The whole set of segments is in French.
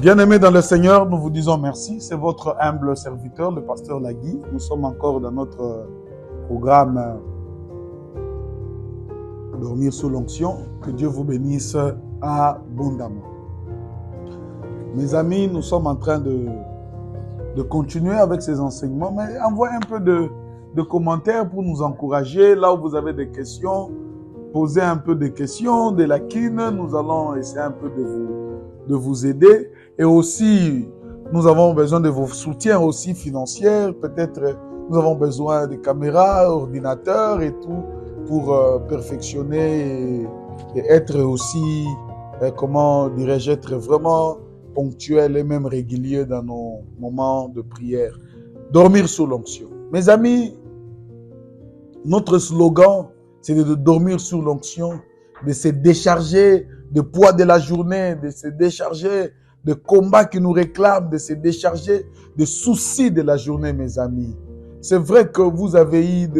Bien-aimés dans le Seigneur, nous vous disons merci. C'est votre humble serviteur, le pasteur Lagui. Nous sommes encore dans notre programme Dormir sous l'onction. Que Dieu vous bénisse abondamment. Mes amis, nous sommes en train de continuer avec ces enseignements, mais envoyez un peu de commentaires pour nous encourager. Là où vous avez des questions, posez un peu des questions, des lacunes. Nous allons essayer un peu de vous aider. Et aussi, nous avons besoin de vos soutiens aussi financiers. Peut-être nous avons besoin de caméras, ordinateurs et tout pour perfectionner et être aussi, comment dirais-je, être vraiment ponctuel et même régulier dans nos moments de prière. Dormir sous l'onction. Mes amis, notre slogan, c'est de dormir sous l'onction, de se décharger du poids de la journée, de se décharger de combats qui nous réclament, de se décharger des soucis de la journée, mes amis. C'est vrai que vous avez eu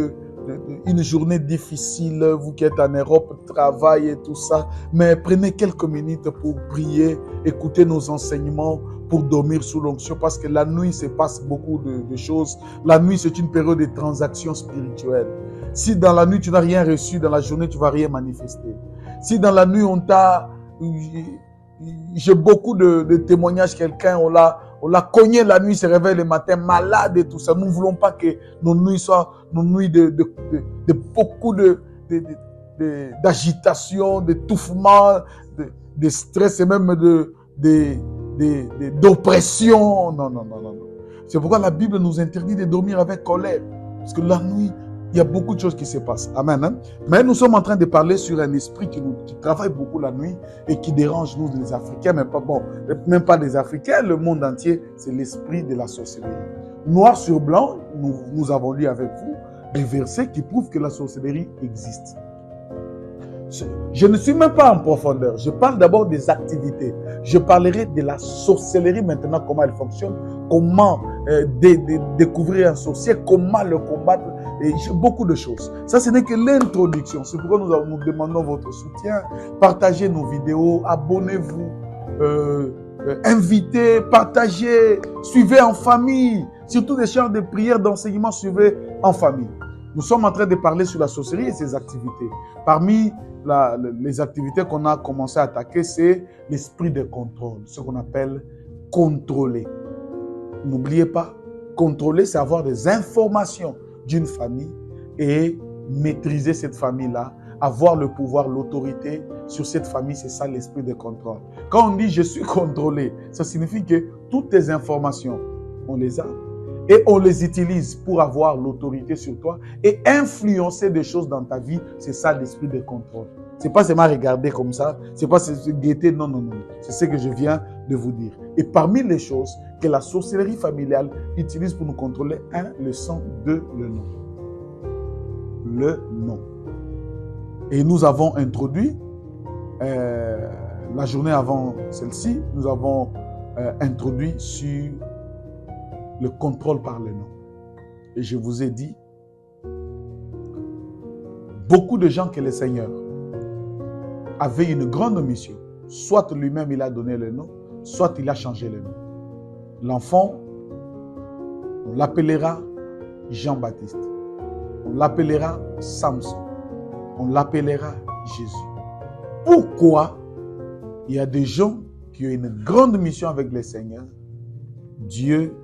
une journée difficile, vous qui êtes en Europe, travail et tout ça, mais prenez quelques minutes pour prier, écoutez nos enseignements pour dormir sous l'onction, parce que la nuit, il se passe beaucoup de choses. La nuit, c'est une période de transactions spirituelles. Si dans la nuit, tu n'as rien reçu, dans la journée, tu ne vas rien manifester. Si dans la nuit, on t'a... J'ai beaucoup de témoignages, quelqu'un, on l'a cogné la nuit, il se réveille le matin, malade et tout ça. Nous ne voulons pas que nos nuits soient nos nuits de beaucoup d'agitation, d'étouffement, de stress et même d'oppression. Non. C'est pourquoi la Bible nous interdit de dormir avec colère. Parce que la nuit, il y a beaucoup de choses qui se passent. Amen. Hein? Mais nous sommes en train de parler sur un esprit qui travaille beaucoup la nuit et qui dérange nous les Africains, mais même pas les Africains, le monde entier, c'est l'esprit de la sorcellerie. Noir sur blanc, nous avons lu avec vous des versets qui prouvent que la sorcellerie existe. Je ne suis même pas en profondeur. Je parle d'abord des activités. Je parlerai de la sorcellerie maintenant, comment elle fonctionne, comment découvrir un sorcier, comment le combattre, et beaucoup de choses. Ça, ce n'est que l'introduction. C'est pourquoi nous demandons votre soutien. Partagez nos vidéos, abonnez-vous, invitez, partagez, suivez en famille. Surtout des chants de prière, d'enseignement, suivez en famille. Nous sommes en train de parler sur la sorcellerie et ses activités. Parmi les activités qu'on a commencé à attaquer, c'est l'esprit de contrôle, ce qu'on appelle contrôler. N'oubliez pas, contrôler, c'est avoir des informations d'une famille et maîtriser cette famille-là, avoir le pouvoir, l'autorité sur cette famille, c'est ça l'esprit de contrôle. Quand on dit « je suis contrôlé », ça signifie que toutes tes informations, on les a et on les utilise pour avoir l'autorité sur toi et influencer des choses dans ta vie, c'est ça l'esprit de contrôle. C'est pas seulement regarder comme ça, c'est pas se guetter, non. C'est ce que je viens de vous dire. Et parmi les choses que la sorcellerie familiale utilise pour nous contrôler, 1, le sang, 2, le nom. Le nom. Et nous avons introduit, la journée avant celle-ci, nous avons introduit sur le contrôle par le nom. Et je vous ai dit, beaucoup de gens que le Seigneur avait une grande mission. Soit lui-même il a donné le nom, soit il a changé le nom. L'enfant, on l'appellera Jean-Baptiste. On l'appellera Samson. On l'appellera Jésus. Pourquoi il y a des gens qui ont une grande mission avec le Seigneur? Dieu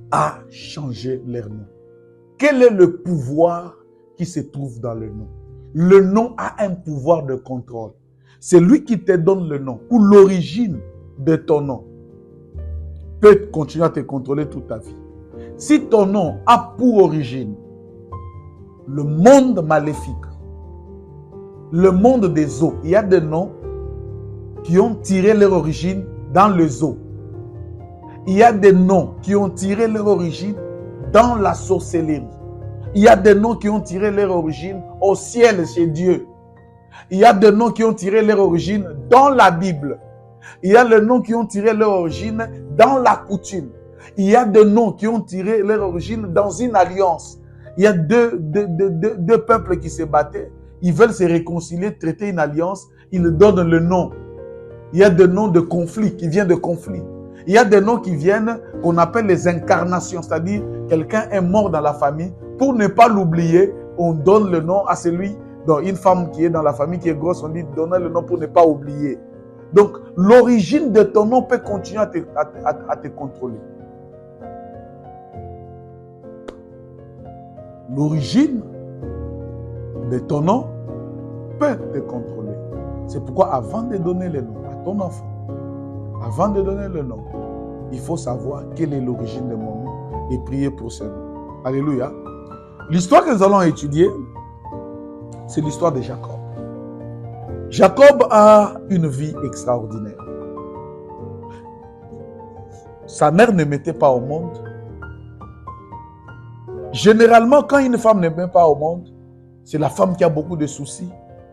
a changé leur nom. Quel est le pouvoir qui se trouve dans le nom? Le nom a un pouvoir de contrôle. C'est lui qui te donne le nom ou l'origine de ton nom peut continuer à te contrôler toute ta vie. Si ton nom a pour origine le monde maléfique, le monde des eaux, il y a des noms qui ont tiré leur origine dans les eaux. Il y a des noms qui ont tiré leur origine dans la sorcellerie. Il y a des noms qui ont tiré leur origine au ciel chez Dieu. Il y a des noms qui ont tiré leur origine dans la Bible. Il y a des noms qui ont tiré leur origine dans la coutume. Il y a des noms qui ont tiré leur origine dans une alliance. Il y a deux peuples qui se battaient. Ils veulent se réconcilier, traiter une alliance. Ils donnent le nom Il y a des noms de conflits qui viennent de conflits. Il y a des noms qui viennent, qu'on appelle les incarnations, c'est-à-dire quelqu'un est mort dans la famille. Pour ne pas l'oublier, on donne le nom à celui, donc une femme qui est dans la famille, qui est grosse, on dit donner le nom pour ne pas oublier. Donc, l'origine de ton nom peut continuer à te contrôler. L'origine de ton nom peut te contrôler. C'est pourquoi avant de donner le nom à ton enfant, avant de donner le nom, il faut savoir quelle est l'origine de mon nom et prier pour ce nom. Alléluia. L'histoire que nous allons étudier, c'est l'histoire de Jacob. Jacob a une vie extraordinaire. Sa mère ne mettait pas au monde. Généralement, quand une femme ne met pas au monde, c'est la femme qui a beaucoup de soucis.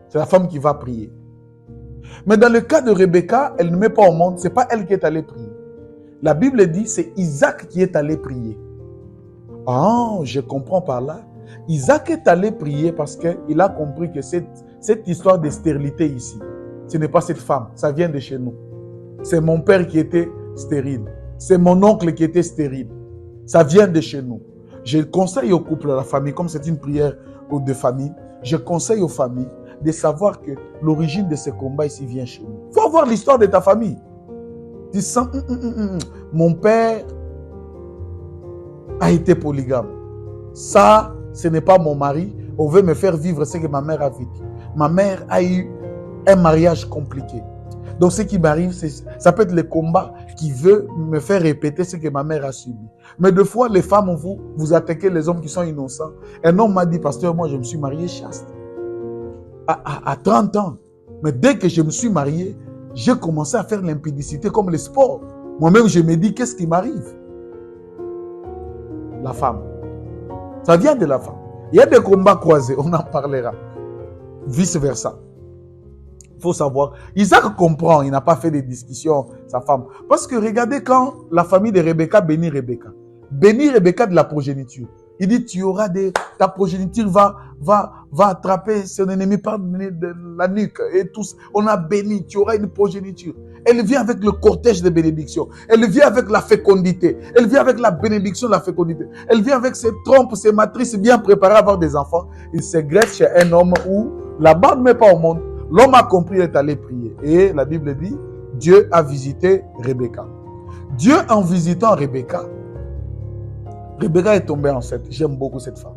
C'est la femme qui va prier. Mais dans le cas de Rebecca, elle ne met pas au monde. Ce n'est pas elle qui est allée prier. La Bible dit c'est Isaac qui est allé prier. Ah, je comprends par là. Isaac est allé prier parce qu'il a compris que cette histoire de stérilité ici, ce n'est pas cette femme, ça vient de chez nous. C'est mon père qui était stérile. C'est mon oncle qui était stérile. Ça vient de chez nous. Je conseille aux couples, à la famille, comme c'est une prière de famille, je conseille aux familles de savoir que l'origine de ce combat ici vient chez nous. Il faut voir l'histoire de ta famille. Tu sens, mon père a été polygame. Ça, ce n'est pas mon mari. On veut me faire vivre ce que ma mère a vécu. Ma mère a eu un mariage compliqué. Donc, ce qui m'arrive, ça peut être le combat qui veut me faire répéter ce que ma mère a subi. Mais deux fois, les femmes, vous attaquez les hommes qui sont innocents. Un homme m'a dit, pasteur, moi, je me suis marié chaste. À 30 ans. Mais dès que je me suis marié, j'ai commencé à faire l'impudicité comme le sport. Moi-même, je me dis, qu'est-ce qui m'arrive? La femme. Ça vient de la femme. Il y a des combats croisés, on en parlera. Vice versa. Il faut savoir. Isaac comprend, il n'a pas fait de discussion, sa femme. Parce que regardez quand la famille de Rebecca bénit Rebecca de la progéniture. Il dit, ta progéniture va attraper son ennemi par la nuque. Et tous, on a béni, tu auras une progéniture. Elle vient avec le cortège de bénédiction. Elle vient avec la fécondité. Elle vient avec la bénédiction de la fécondité. Elle vient avec ses trompes, ses matrices bien préparées à avoir des enfants. Il se greffe chez un homme où là-bas ne met pas au monde. L'homme a compris, il est allé prier. Et la Bible dit, Dieu a visité Rebecca. Dieu, en visitant Rebecca est tombée enceinte. J'aime beaucoup cette femme.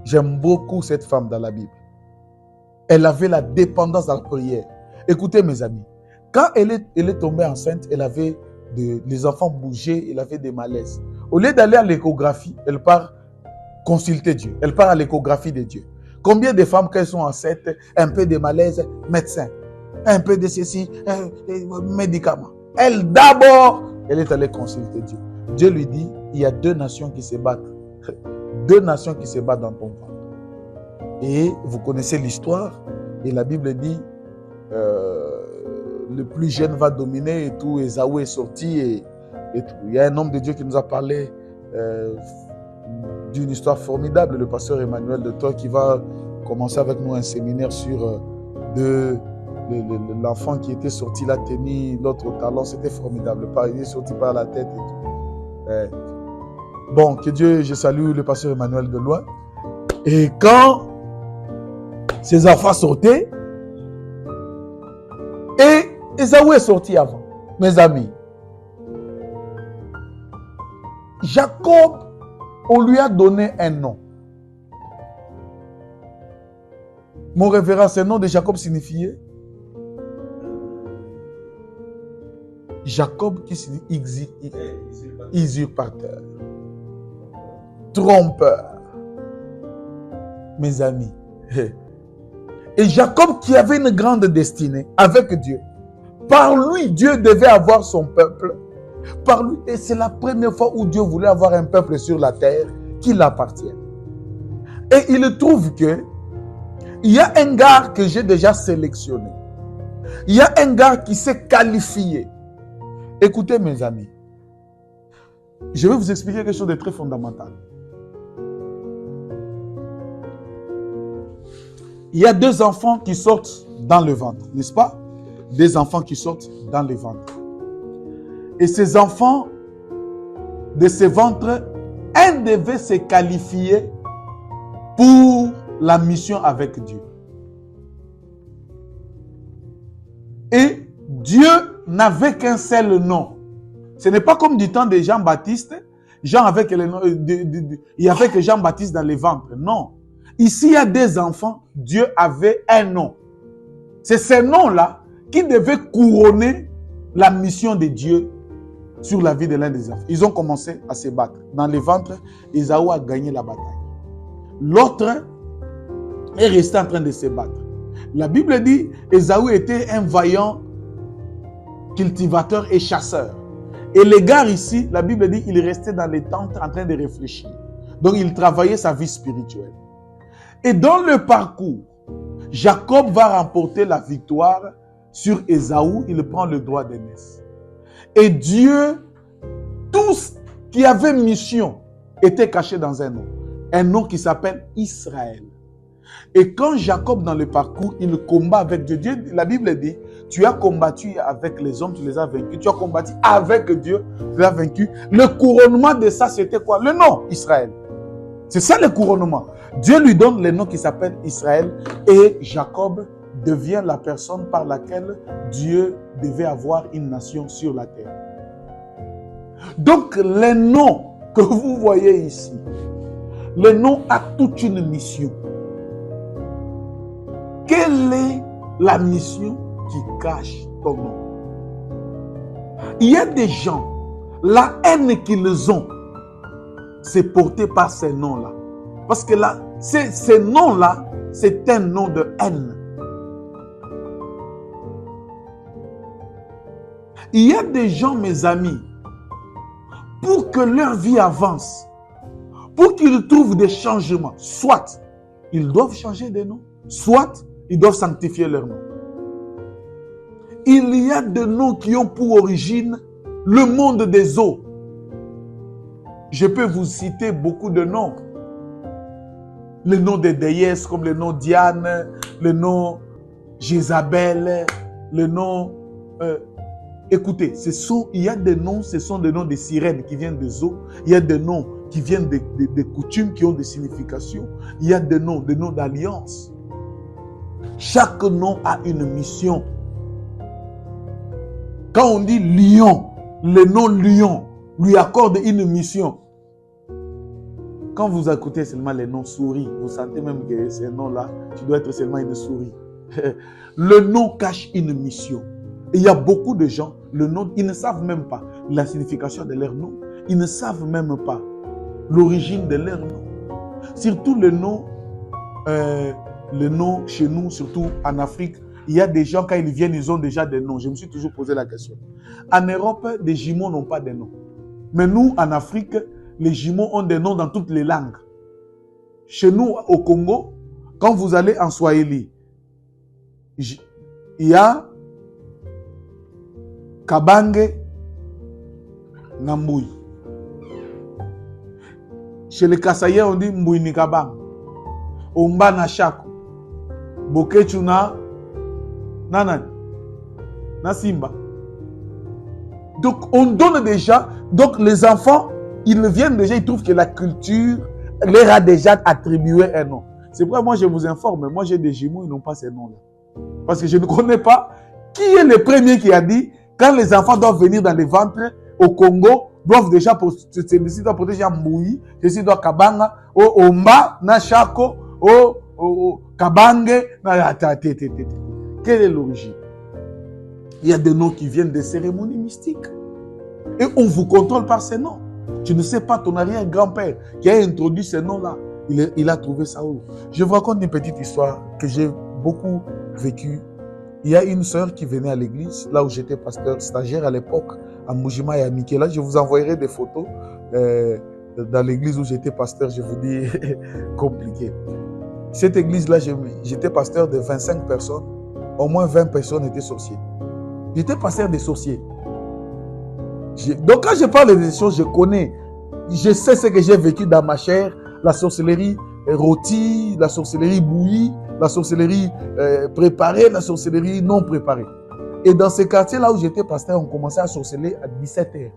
J'aime beaucoup cette femme dans la Bible. Elle avait la dépendance dans la prière. Écoutez mes amis, quand elle est tombée enceinte, elle avait les enfants bougeaient, elle avait des malaises. Au lieu d'aller à l'échographie, elle part consulter Dieu. Elle part à l'échographie de Dieu. Combien de femmes, quand elles sont enceintes, un peu de malaise, médecin. Un peu de ceci, médicaments. Elle, d'abord, elle est allée consulter Dieu. Dieu lui dit, il y a 2 nations qui se battent. 2 nations qui se battent dans ton ventre. Et vous connaissez l'histoire. Et la Bible dit, le plus jeune va dominer et tout. Ésaü est sorti et tout. Il y a un homme de Dieu qui nous a parlé d'une histoire formidable, le pasteur Emmanuel de Tours, qui va commencer avec nous un séminaire sur l'enfant qui était sorti la tenue, l'autre au talon. C'était formidable. Il est sorti par la tête et tout. Bon, que Dieu, je salue le pasteur Emmanuel de loin. Et quand ces enfants sortaient, et Ésaü est sorti avant, mes amis. Jacob, on lui a donné un nom. Mon révérend, ce nom de Jacob signifiait Jacob qui signifie usurpateur, trompeur, mes amis. Et Jacob qui avait une grande destinée avec Dieu. Par lui, Dieu devait avoir son peuple. Par lui, et c'est la première fois où Dieu voulait avoir un peuple sur la terre qui l'appartient. Et il trouve que il y a un gars que j'ai déjà sélectionné. Il y a un gars qui s'est qualifié. Écoutez mes amis, je vais vous expliquer quelque chose de très fondamental. Il y a 2 enfants qui sortent dans le ventre, n'est-ce pas? des enfants qui sortent dans les ventres. Et ces enfants, de ces ventres, un devait se qualifier pour la mission avec Dieu. Et Dieu n'avait qu'un seul nom. Ce n'est pas comme du temps de Jean-Baptiste. Jean avec le nom, il y avait que Jean-Baptiste dans les ventres. Non. Ici, il y a des enfants. Dieu avait un nom. C'est ce nom-là qui devait couronner la mission de Dieu sur la vie de l'un des enfants. Ils ont commencé à se battre. Dans les ventres, Ésaü a gagné la bataille. L'autre est resté en train de se battre. La Bible dit Ésaü était un vaillant cultivateur et chasseur. Et les gars ici, la Bible dit il restait dans les tentes en train de réfléchir. Donc il travaillait sa vie spirituelle. Et dans le parcours, Jacob va remporter la victoire sur Ésaü. Il prend le droit d'aînesse. Et Dieu, tous qui avaient mission, étaient cachés dans un nom. Un nom qui s'appelle Israël. Et quand Jacob, dans le parcours, il combat avec Dieu, la Bible dit, tu as combattu avec les hommes, tu les as vaincus. Tu as combattu avec Dieu, tu les as vaincus. Le couronnement de ça, c'était quoi? Le nom, Israël. C'est ça le couronnement. Dieu lui donne le nom qui s'appelle Israël et Jacob devient la personne par laquelle Dieu devait avoir une nation sur la terre. Donc, les noms que vous voyez ici, le nom a toute une mission. Quelle est la mission qui cache ton nom? Il y a des gens, la haine qu'ils ont, c'est porté par ces noms-là. Parce que là, ces noms-là, c'est un nom de haine. Il y a des gens, mes amis, pour que leur vie avance, pour qu'ils trouvent des changements, soit ils doivent changer de nom, soit ils doivent sanctifier leur nom. Il y a des noms qui ont pour origine le monde des eaux. Je peux vous citer beaucoup de noms. Le nom des déesses comme le nom Diane, le nom Jézabel, le nom... écoutez, il y a des noms, ce sont des noms de sirènes qui viennent des eaux. Il y a des noms qui viennent des coutumes qui ont des significations. Il y a des noms d'alliance. Chaque nom a une mission. Quand on dit lion, le nom lion lui accorde une mission. Quand vous écoutez seulement les noms souris, vous sentez même que ces noms-là, tu dois être seulement une souris. Le nom cache une mission. Et il y a beaucoup de gens, le nom, ils ne savent même pas la signification de leur nom. Ils ne savent même pas l'origine de leur nom. Surtout le nom chez nous, surtout en Afrique, il y a des gens, quand ils viennent, ils ont déjà des noms. Je me suis toujours posé la question. En Europe, des jumeaux n'ont pas de noms. Mais nous, en Afrique, les jumeaux ont des noms dans toutes les langues. Chez nous, au Congo, quand vous allez en Swahili, il y a Kabange Namboui. Chez les Kassaïens, on dit Mbouini Kabang. Omba na Shako. Bokechuna Nanan. Nasimba. Donc, on donne déjà. Donc, les enfants, ils viennent déjà, ils trouvent que la culture leur a déjà attribué un nom. C'est pourquoi moi, je vous informe. Moi, j'ai des jumeaux, ils n'ont pas ces noms-là. Parce que je ne connais pas qui est le premier qui a dit quand les enfants doivent venir dans les ventres au Congo, doivent déjà ceci doit protéger Mboui, ceci doit Kabanga, Omba, Nashako, Kabange. Quelle est l'origine? Il y a des noms qui viennent des cérémonies mystiques. Et on vous contrôle par ces noms. Tu ne sais pas ton arrière-grand-père qui a introduit ces noms-là. Il a trouvé ça où? Je vous raconte une petite histoire que j'ai beaucoup vécue. Il y a une sœur qui venait à l'église, là où j'étais pasteur stagiaire à l'époque, à Mujima et à Mikela. Je vous envoyerai des photos dans l'église où j'étais pasteur, je vous dis, compliqué. Cette église-là, j'étais pasteur de 25 personnes. Au moins 20 personnes étaient sorciers. J'étais pasteur des sorciers. Donc quand je parle des choses, je connais. Je sais ce que j'ai vécu dans ma chair. La sorcellerie rôtie, la sorcellerie bouillie, la sorcellerie préparée, la sorcellerie non préparée. Et dans ces quartiers-là où j'étais pasteur, on commençait à sorceler à 17h.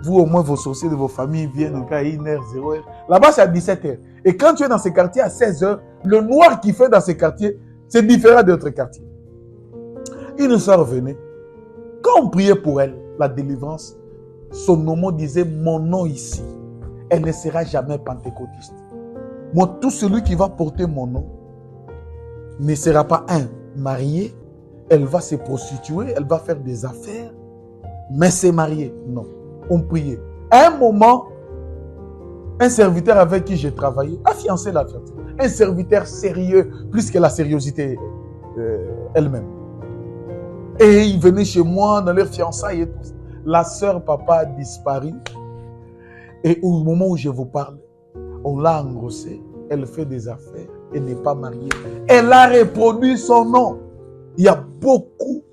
Vous, au moins, vos sorciers de vos familles viennent à 1h, 0h. Là-bas, c'est à 17h. Et quand tu es dans ces quartiers à 16h, le noir qui fait dans ces quartiers, c'est différent d'autres quartiers. Une soeur venait. Quand on priait pour elle, la délivrance, son nom disait, mon nom ici, elle ne sera jamais pentecôtiste. Moi, tout celui qui va porter mon nom ne sera pas marié, elle va se prostituer, elle va faire des affaires, mais c'est marié. Non, on priait. À un moment, un serviteur avec qui j'ai travaillé a fiancé la fiancée. Un serviteur sérieux, plus que la sérieuxité elle-même. Et ils venaient chez moi dans leur fiançailles et tout ça. La sœur papa a disparu. Et au moment où je vous parle, on l'a engrossée. Elle fait des affaires. Elle n'est pas mariée. Elle a reproduit son nom. Il y a beaucoup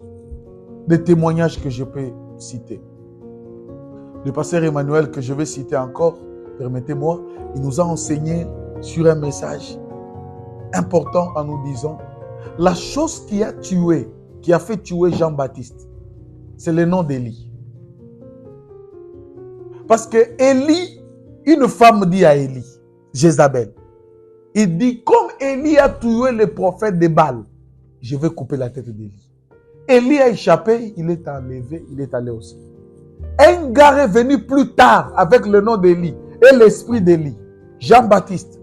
de témoignages que je peux citer. Le pasteur Emmanuel, que je vais citer encore, permettez-moi, il nous a enseigné sur un message important en nous disant, la chose qui a fait tuer Jean-Baptiste, c'est le nom d'Élie. Parce que Élie, une femme dit à Élie, Jézabel, il dit, comme Élie a tué le prophète de Baal, je vais couper la tête d'Élie. Élie a échappé, il est enlevé, il est allé aussi. Un gars est venu plus tard avec le nom d'Élie et l'esprit d'Élie, Jean-Baptiste.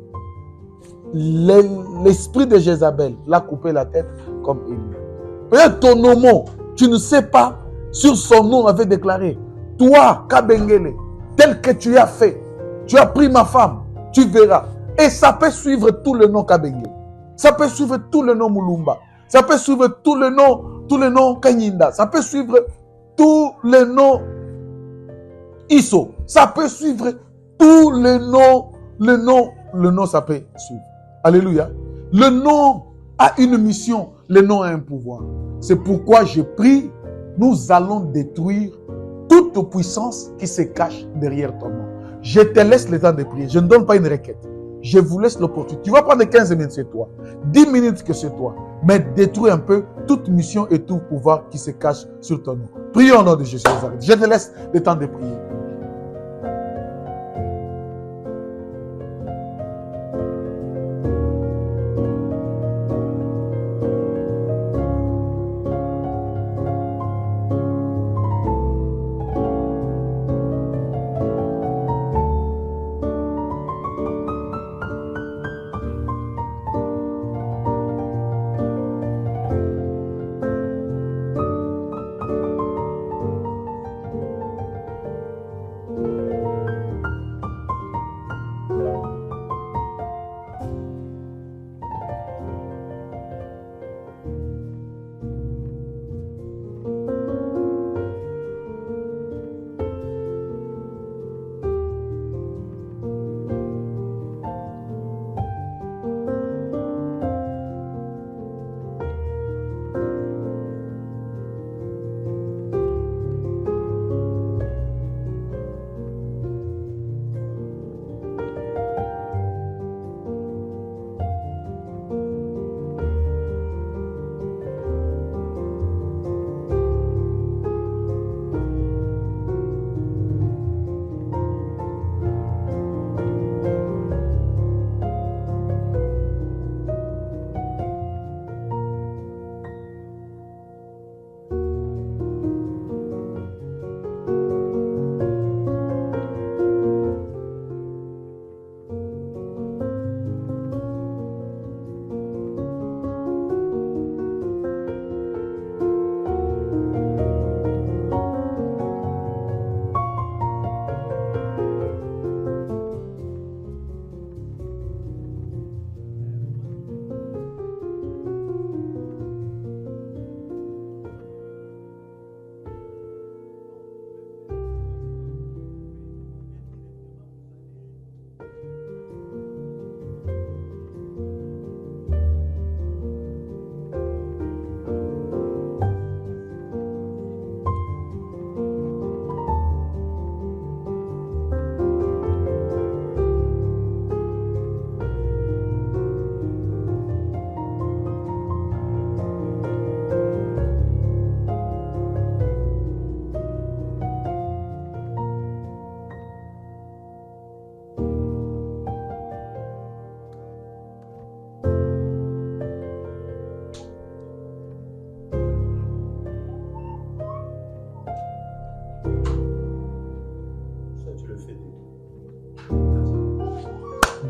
L'esprit de Jézabel l'a coupé la tête comme Élie. Peut-être ton nom, tu ne sais pas, sur son nom avait déclaré, toi, Kabengele, tel que tu as fait, tu as pris ma femme, tu verras. Et ça peut suivre tout le nom Kabengele. Ça peut suivre tout le nom Mulumba. Ça peut suivre tout le nom Kanyinda. Ça peut suivre tout le nom Isso. Ça peut suivre tout le nom ça peut suivre. Alléluia. Le nom a une mission, le nom a un pouvoir. C'est pourquoi je prie, nous allons détruire toute puissance qui se cache derrière ton nom. Je te laisse le temps de prier. Je ne donne pas une requête. Je vous laisse l'opportunité. Tu vas prendre 15 minutes, c'est toi. 10 minutes que c'est toi. Mais détruis un peu toute mission et tout pouvoir qui se cache sur ton nom. Prions au nom de Jésus. Je te laisse le temps de prier.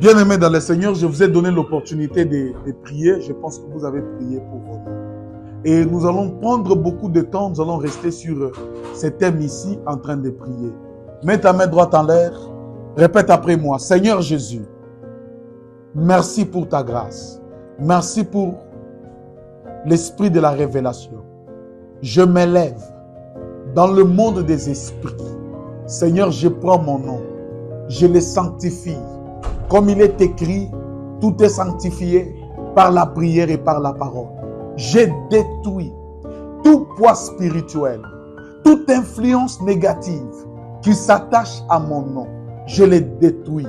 Bien-aimés dans le Seigneur, je vous ai donné l'opportunité de prier. Je pense que vous avez prié pour vous. Et nous allons prendre beaucoup de temps. Nous allons rester sur ce thème ici en train de prier. Mets ta main droite en l'air. Répète après moi. Seigneur Jésus, merci pour ta grâce. Merci pour l'esprit de la révélation. Je m'élève dans le monde des esprits. Seigneur, je prends mon nom. Je le sanctifie. Comme il est écrit, tout est sanctifié par la prière et par la parole. J'ai détruit tout poids spirituel, toute influence négative qui s'attache à mon nom. Je les détruis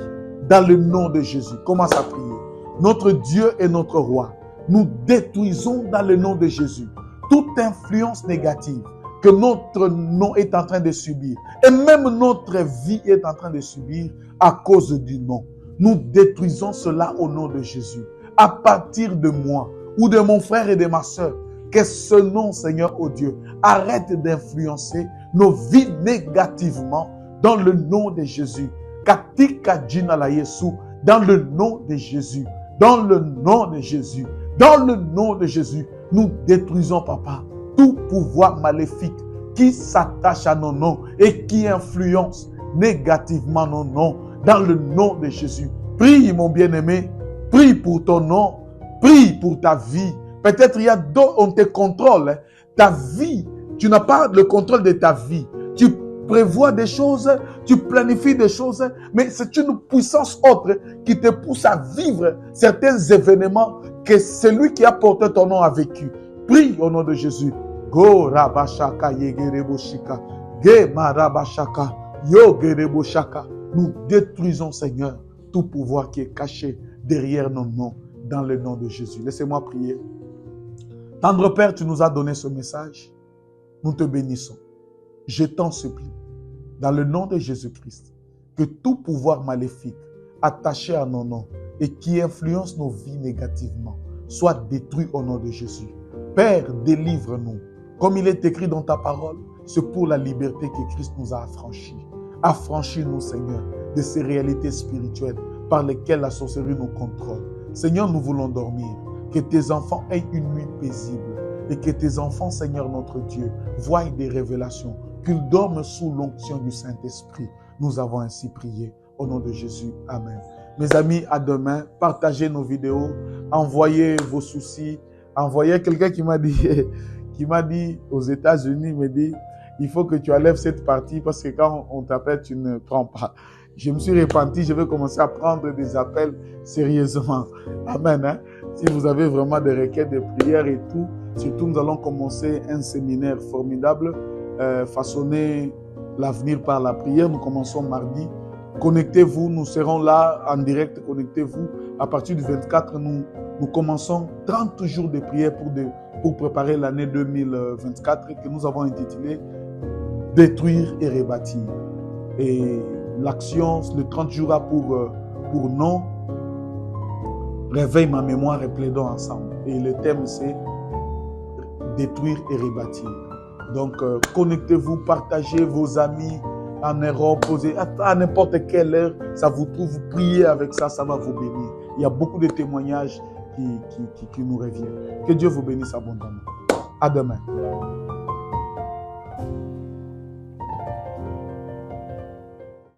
dans le nom de Jésus. Commence à prier. Notre Dieu et notre Roi, nous détruisons dans le nom de Jésus toute influence négative que notre nom est en train de subir et même notre vie est en train de subir à cause du nom. Nous détruisons cela au nom de Jésus. À partir de moi ou de mon frère et de ma soeur, que ce nom, Seigneur, oh Dieu, arrête d'influencer nos vies négativement dans le nom de Jésus. Katika jina la Yesu, dans le nom de Jésus, dans le nom de Jésus, dans le nom de Jésus, nous détruisons, Papa, tout pouvoir maléfique qui s'attache à nos noms et qui influence négativement nos noms. Dans le nom de Jésus, prie mon bien-aimé, prie pour ton nom, prie pour ta vie. Peut-être il y a d'autres, on te contrôle. Ta vie, tu n'as pas le contrôle de ta vie. Tu prévois des choses, tu planifies des choses, mais c'est une puissance autre qui te pousse à vivre certains événements que celui qui a porté ton nom a vécu. Prie au nom de Jésus. Go rabashaka yegereboshika, ge marabashaka, yo gereboshaka. Nous détruisons, Seigneur, tout pouvoir qui est caché derrière nos noms, dans le nom de Jésus. Laissez-moi prier. Tendre Père, tu nous as donné ce message. Nous te bénissons. Je t'en supplie, dans le nom de Jésus-Christ, que tout pouvoir maléfique attaché à nos noms et qui influence nos vies négativement soit détruit au nom de Jésus. Père, délivre-nous. Comme il est écrit dans ta parole, c'est pour la liberté que Christ nous a affranchis. Affranchis-nous, Seigneur, de ces réalités spirituelles par lesquelles la sorcellerie nous contrôle. Seigneur, nous voulons dormir. Que tes enfants aient une nuit paisible et que tes enfants, Seigneur notre Dieu, voient des révélations, qu'ils dorment sous l'onction du Saint-Esprit. Nous avons ainsi prié au nom de Jésus. Amen. Mes amis, à demain. Partagez nos vidéos, envoyez vos soucis. Envoyez quelqu'un qui m'a dit aux États-Unis, me dit, il faut que tu enlèves cette partie parce que quand on t'appelle, tu ne prends pas. Je me suis repenti, je vais commencer à prendre des appels sérieusement. Amen. Hein? Si vous avez vraiment des requêtes de prière et tout, surtout nous allons commencer un séminaire formidable, façonner l'avenir par la prière. Nous commençons mardi. Connectez-vous, nous serons là en direct, connectez-vous. À partir du 24, nous commençons 30 jours de prière pour préparer l'année 2024 que nous avons intitulé « Détruire et rebâtir ». Et l'action, le 30 jours a pour nom « Réveille ma mémoire et plaidons ensemble ». Et le thème c'est « Détruire et rebâtir ». Donc, connectez-vous, partagez vos amis en Europe, à n'importe quelle heure, ça vous trouve, vous priez avec ça, ça va vous bénir. Il y a beaucoup de témoignages qui nous reviennent. Que Dieu vous bénisse abondamment. À demain.